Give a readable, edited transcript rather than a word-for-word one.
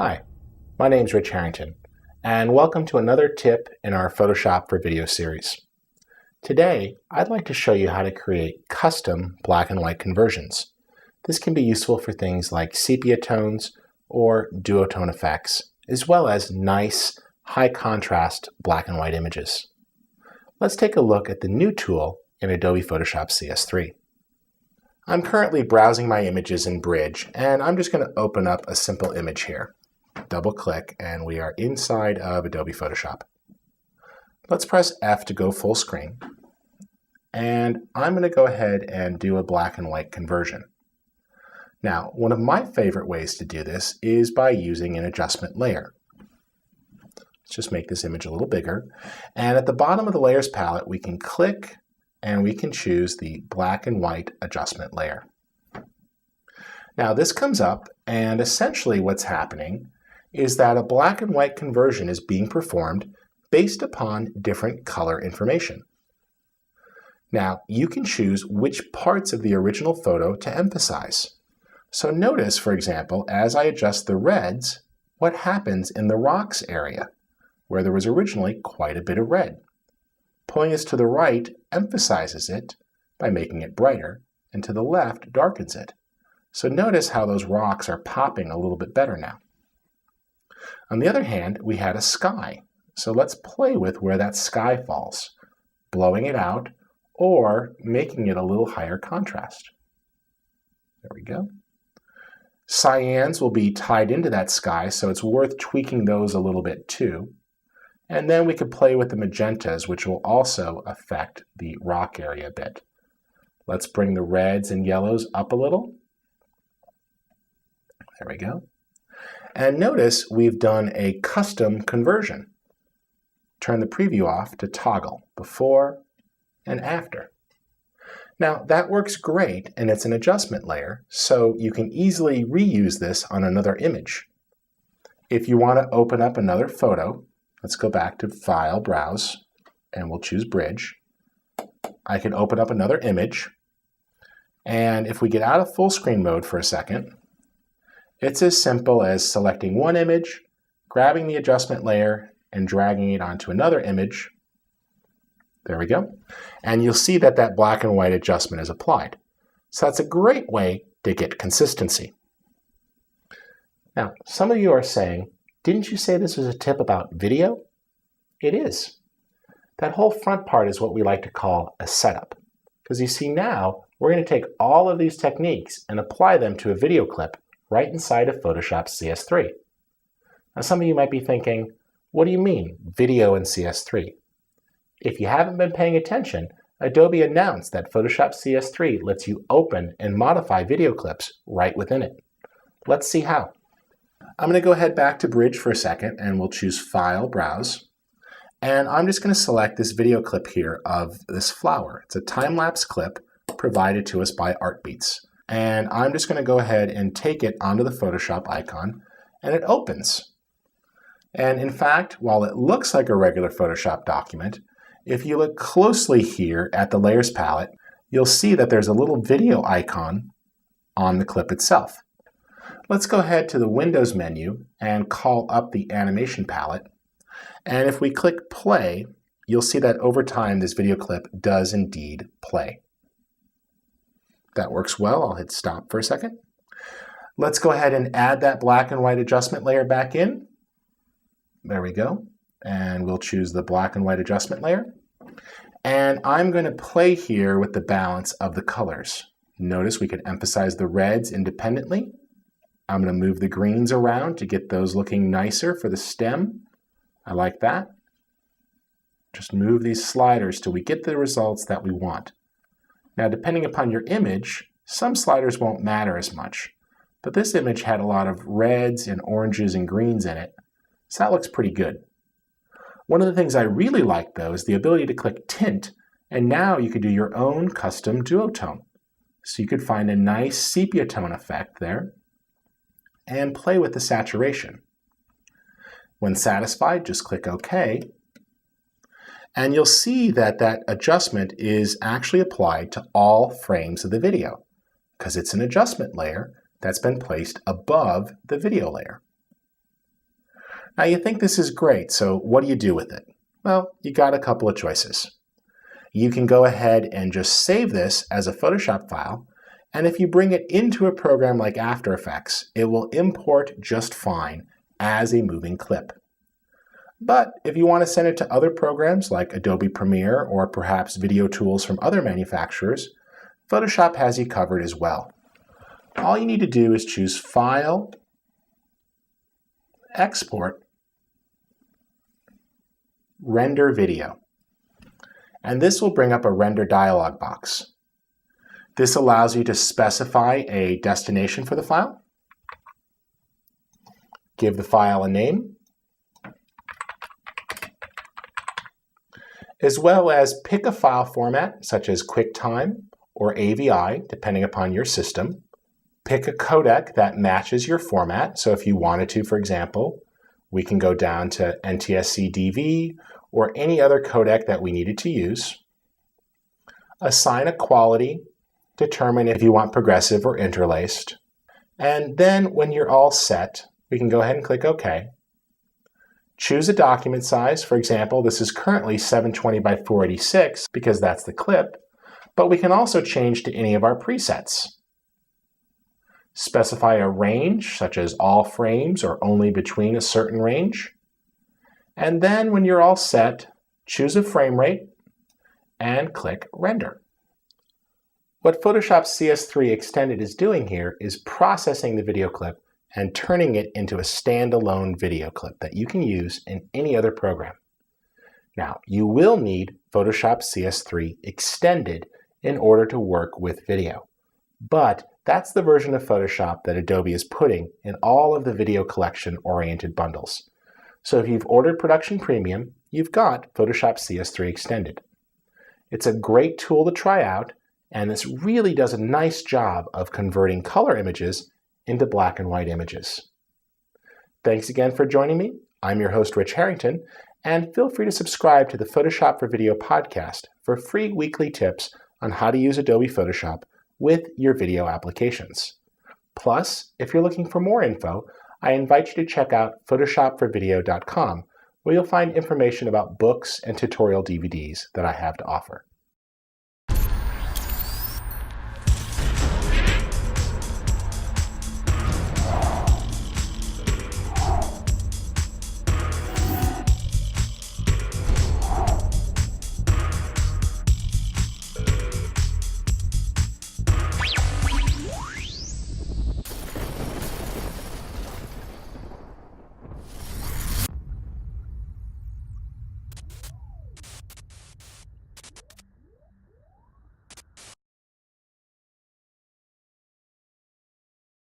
Hi, my name's Rich Harrington, and welcome to another tip in our Photoshop for Video series. Today, I'd like to show you how to create custom black and white conversions. This can be useful for things like sepia tones or duotone effects, as well as nice, high contrast black and white images. Let's take a look at the new tool in Adobe Photoshop CS3. I'm currently browsing my images in Bridge, and I'm just going to open up a simple image here. Double click and we are inside of Adobe Photoshop. Let's press F to go full screen. And I'm going to go ahead and do a black and white conversion. Now, one of my favorite ways to do this is by using an adjustment layer. Let's just make this image a little bigger. And at the bottom of the layers palette, we can click and we can choose the black and white adjustment layer. Now this comes up, and essentially what's happening is that a black and white conversion is being performed based upon different color information. Now, you can choose which parts of the original photo to emphasize. So notice, for example, as I adjust the reds, what happens in the rocks area, where there was originally quite a bit of red. Pulling this to the right emphasizes it by making it brighter, and to the left darkens it. So notice how those rocks are popping a little bit better now. On the other hand, we had a sky. So let's play with where that sky falls, blowing it out or making it a little higher contrast. There we go. Cyans will be tied into that sky, so it's worth tweaking those a little bit too. And then we could play with the magentas, which will also affect the rock area a bit. Let's bring the reds and yellows up a little. There we go. And notice we've done a custom conversion. Turn the preview off to toggle before and after. Now that works great, and it's an adjustment layer, so you can easily reuse this on another image. If you want to open up another photo, let's go back to File, Browse, and we'll choose Bridge. I can open up another image, and if we get out of full screen mode for a second, it's as simple as selecting one image, grabbing the adjustment layer, and dragging it onto another image. There we go. And you'll see that that black and white adjustment is applied. So that's a great way to get consistency. Now, some of you are saying, didn't you say this was a tip about video? It is. That whole front part is what we like to call a setup. Because you see now, we're going to take all of these techniques and apply them to a video clip right inside of Photoshop CS3. Now some of you might be thinking, what do you mean, video in CS3? If you haven't been paying attention, Adobe announced that Photoshop CS3 lets you open and modify video clips right within it. Let's see how. I'm going to go ahead back to Bridge for a second, and we'll choose File, Browse. And I'm just going to select this video clip here of this flower. It's a time-lapse clip provided to us by Artbeats. And I'm just going to go ahead and take it onto the Photoshop icon, and it opens. And in fact, while it looks like a regular Photoshop document, if you look closely here at the Layers palette, you'll see that there's a little video icon on the clip itself. Let's go ahead to the Windows menu and call up the Animation palette. And if we click Play, you'll see that over time this video clip does indeed play. That works well. I'll hit stop for a second. Let's go ahead and add that black and white adjustment layer back in. There we go. And we'll choose the black and white adjustment layer. And I'm going to play here with the balance of the colors. Notice we can emphasize the reds independently. I'm going to move the greens around to get those looking nicer for the stem. I like that. Just move these sliders till we get the results that we want. Now, depending upon your image, some sliders won't matter as much, but this image had a lot of reds and oranges and greens in it, so that looks pretty good. One of the things I really like, though, is the ability to click Tint, and now you could do your own custom duotone. So you could find a nice sepia tone effect there and play with the saturation. When satisfied, just click OK. And you'll see that that adjustment is actually applied to all frames of the video because it's an adjustment layer that's been placed above the video layer. Now you think this is great, so what do you do with it? Well, you got a couple of choices. You can go ahead and just save this as a Photoshop file, and if you bring it into a program like After Effects, it will import just fine as a moving clip. But if you want to send it to other programs like Adobe Premiere or perhaps video tools from other manufacturers, Photoshop has you covered as well. All you need to do is choose File, Export, Render Video. And this will bring up a render dialog box. This allows you to specify a destination for the file, give the file a name, as well as pick a file format such as QuickTime or AVI, depending upon your system. Pick a codec that matches your format. So if you wanted to, for example, we can go down to NTSC-DV or any other codec that we needed to use. Assign a quality, determine if you want progressive or interlaced. And then when you're all set, we can go ahead and click OK. Choose a document size. For example, this is currently 720 by 486 because that's the clip, but we can also change to any of our presets. Specify a range, such as all frames or only between a certain range. And then when you're all set, choose a frame rate and click Render. What Photoshop CS3 Extended is doing here is processing the video clip and turning it into a standalone video clip that you can use in any other program. Now, you will need Photoshop CS3 Extended in order to work with video, but that's the version of Photoshop that Adobe is putting in all of the video collection-oriented bundles. So if you've ordered Production Premium, you've got Photoshop CS3 Extended. It's a great tool to try out, and this really does a nice job of converting color images into black and white images. Thanks again for joining me. I'm your host, Rich Harrington, and feel free to subscribe to the Photoshop for Video podcast for free weekly tips on how to use Adobe Photoshop with your video applications. Plus, if you're looking for more info, I invite you to check out photoshopforvideo.com, where you'll find information about books and tutorial DVDs that I have to offer.